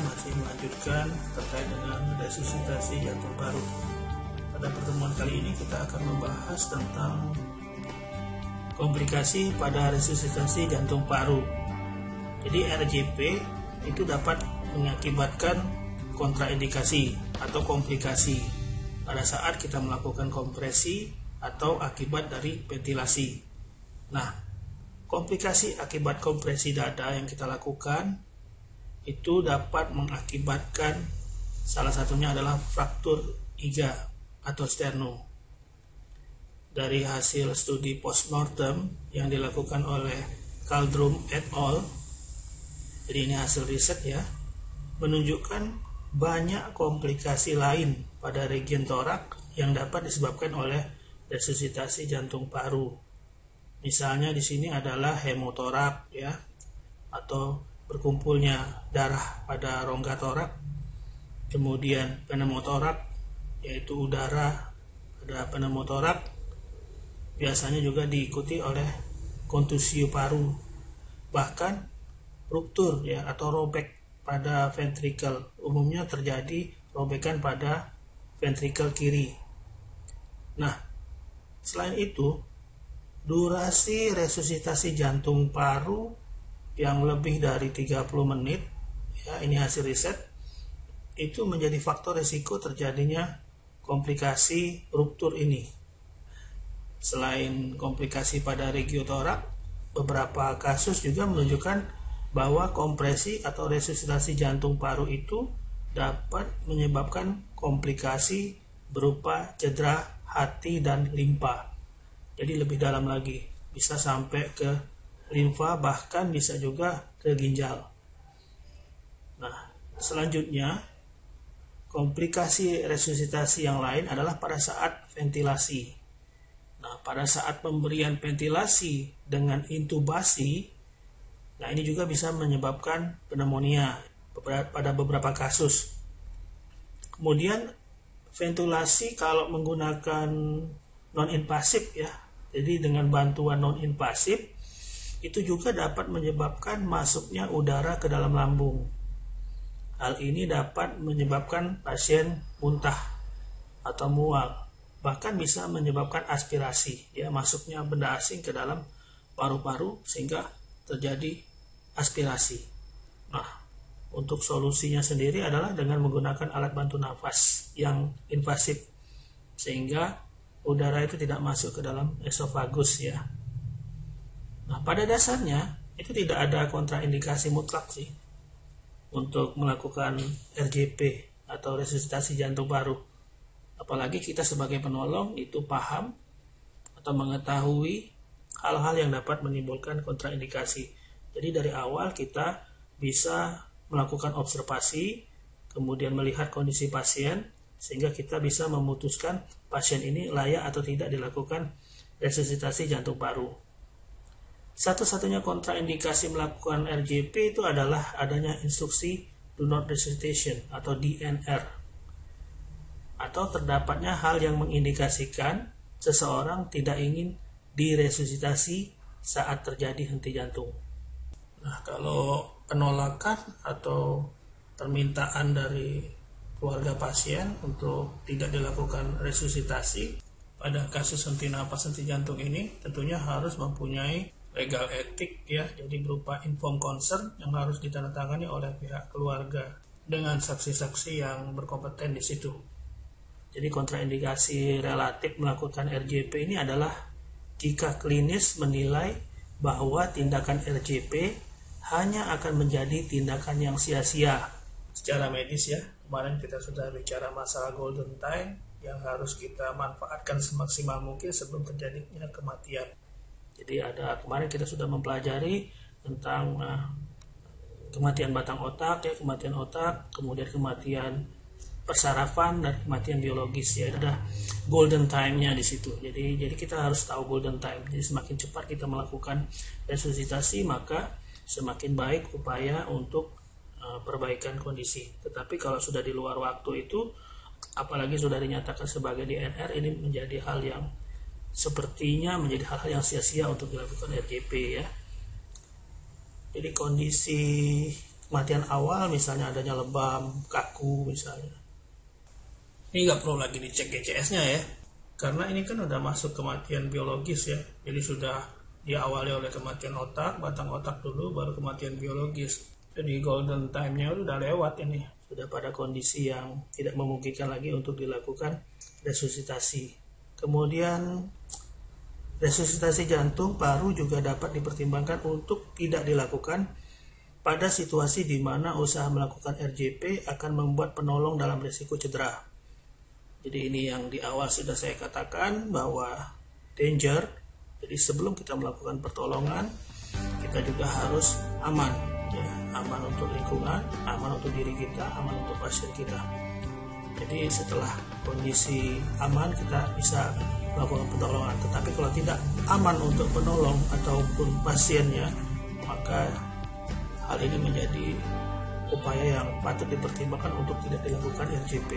masih melanjutkan terkait dengan resusitasi jantung paru. Pada pertemuan kali ini kita akan membahas tentang komplikasi pada resusitasi jantung paru. Jadi RJP itu dapat mengakibatkan kontraindikasi atau komplikasi pada saat kita melakukan kompresi atau akibat dari ventilasi. Nah, komplikasi akibat kompresi dada yang kita lakukan itu dapat mengakibatkan salah satunya adalah fraktur iga atau sternum. Dari hasil studi postmortem yang dilakukan oleh Kaldrum et al. Jadi ini hasil riset ya, menunjukkan banyak komplikasi lain pada region torak yang dapat disebabkan oleh resusitasi jantung paru. Misalnya di sini adalah hemotorak ya, atau berkumpulnya darah pada rongga torak. Kemudian pneumotorak, yaitu udara pada pneumotorak, biasanya juga diikuti oleh kontusio paru. Bahkan ruptur ya atau robek pada ventrikel, umumnya terjadi robekan pada ventrikel kiri. Nah, selain itu, durasi resusitasi jantung paru yang lebih dari 30 menit, ya ini hasil riset, itu menjadi faktor risiko terjadinya komplikasi ruptur ini. Selain komplikasi pada regiotorak, beberapa kasus juga menunjukkan bahwa kompresi atau resusitasi jantung paru itu dapat menyebabkan komplikasi berupa cedera hati dan limpa. Jadi lebih dalam lagi, bisa sampai ke limfa, bahkan bisa juga ke ginjal. Nah, selanjutnya komplikasi resusitasi yang lain adalah pada saat ventilasi. Nah, pada saat pemberian ventilasi dengan intubasi, nah ini juga bisa menyebabkan pneumonia pada beberapa kasus. Kemudian ventilasi kalau menggunakan non-invasif ya, jadi dengan bantuan non-invasif itu juga dapat menyebabkan masuknya udara ke dalam lambung. Hal ini dapat menyebabkan pasien muntah atau mual, bahkan bisa menyebabkan aspirasi, ya masuknya benda asing ke dalam paru-paru sehingga terjadi aspirasi. Nah, untuk solusinya sendiri adalah dengan menggunakan alat bantu nafas yang invasif sehingga udara itu tidak masuk ke dalam esofagus ya. Nah, pada dasarnya itu tidak ada kontraindikasi mutlak sih untuk melakukan RJP atau resusitasi jantung paru. Apalagi kita sebagai penolong itu paham atau mengetahui hal-hal yang dapat menimbulkan kontraindikasi. Jadi dari awal kita bisa melakukan observasi, kemudian melihat kondisi pasien, sehingga kita bisa memutuskan pasien ini layak atau tidak dilakukan resusitasi jantung paru. Satu-satunya kontraindikasi melakukan RJP itu adalah adanya instruksi do not resuscitation atau DNR, atau terdapatnya hal yang mengindikasikan seseorang tidak ingin diresusitasi saat terjadi henti jantung. Nah, kalau penolakan atau permintaan dari keluarga pasien untuk tidak dilakukan resusitasi pada kasus henti napas henti jantung ini tentunya harus mempunyai legal etik ya, jadi berupa informed consent yang harus ditandatangani oleh pihak keluarga dengan saksi-saksi yang berkompeten di situ. Jadi kontraindikasi relatif melakukan RJP ini adalah jika klinis menilai bahwa tindakan RJP hanya akan menjadi tindakan yang sia-sia secara medis ya. Kemarin kita sudah bicara masalah golden time yang harus kita manfaatkan semaksimal mungkin sebelum terjadinya kematian. Jadi kemarin kita sudah mempelajari tentang kematian batang otak ya, kematian otak, kemudian kematian persarafan dan kematian biologis ya. Ada golden time-nya di situ. Jadi kita harus tahu golden time. Jadi semakin cepat kita melakukan resusitasi maka semakin baik upaya untuk perbaikan kondisi. Tetapi kalau sudah di luar waktu itu, apalagi sudah dinyatakan sebagai DNR, ini menjadi hal yang sepertinya menjadi hal-hal yang sia-sia untuk dilakukan RJP ya. Jadi kondisi kematian awal, misalnya adanya lebam, kaku misalnya. Ini nggak perlu lagi dicek GCS-nya ya, karena ini kan udah masuk kematian biologis ya. Jadi sudah diawali oleh kematian otak, batang otak dulu, baru kematian biologis. Jadi golden time-nya udah lewat ini. Sudah pada kondisi yang tidak memungkinkan lagi untuk dilakukan resusitasi. Kemudian resusitasi jantung paru juga dapat dipertimbangkan untuk tidak dilakukan pada situasi di mana usaha melakukan RJP akan membuat penolong dalam risiko cedera. Jadi ini yang di awal sudah saya katakan bahwa danger. Jadi sebelum kita melakukan pertolongan, kita juga harus aman, ya, aman untuk lingkungan, aman untuk diri kita, aman untuk pasien kita. Jadi setelah kondisi aman kita bisa melakukan pertolongan. Tetapi kalau tidak aman untuk penolong ataupun pasiennya, maka hal ini menjadi upaya yang patut dipertimbangkan untuk tidak dilakukan RJP.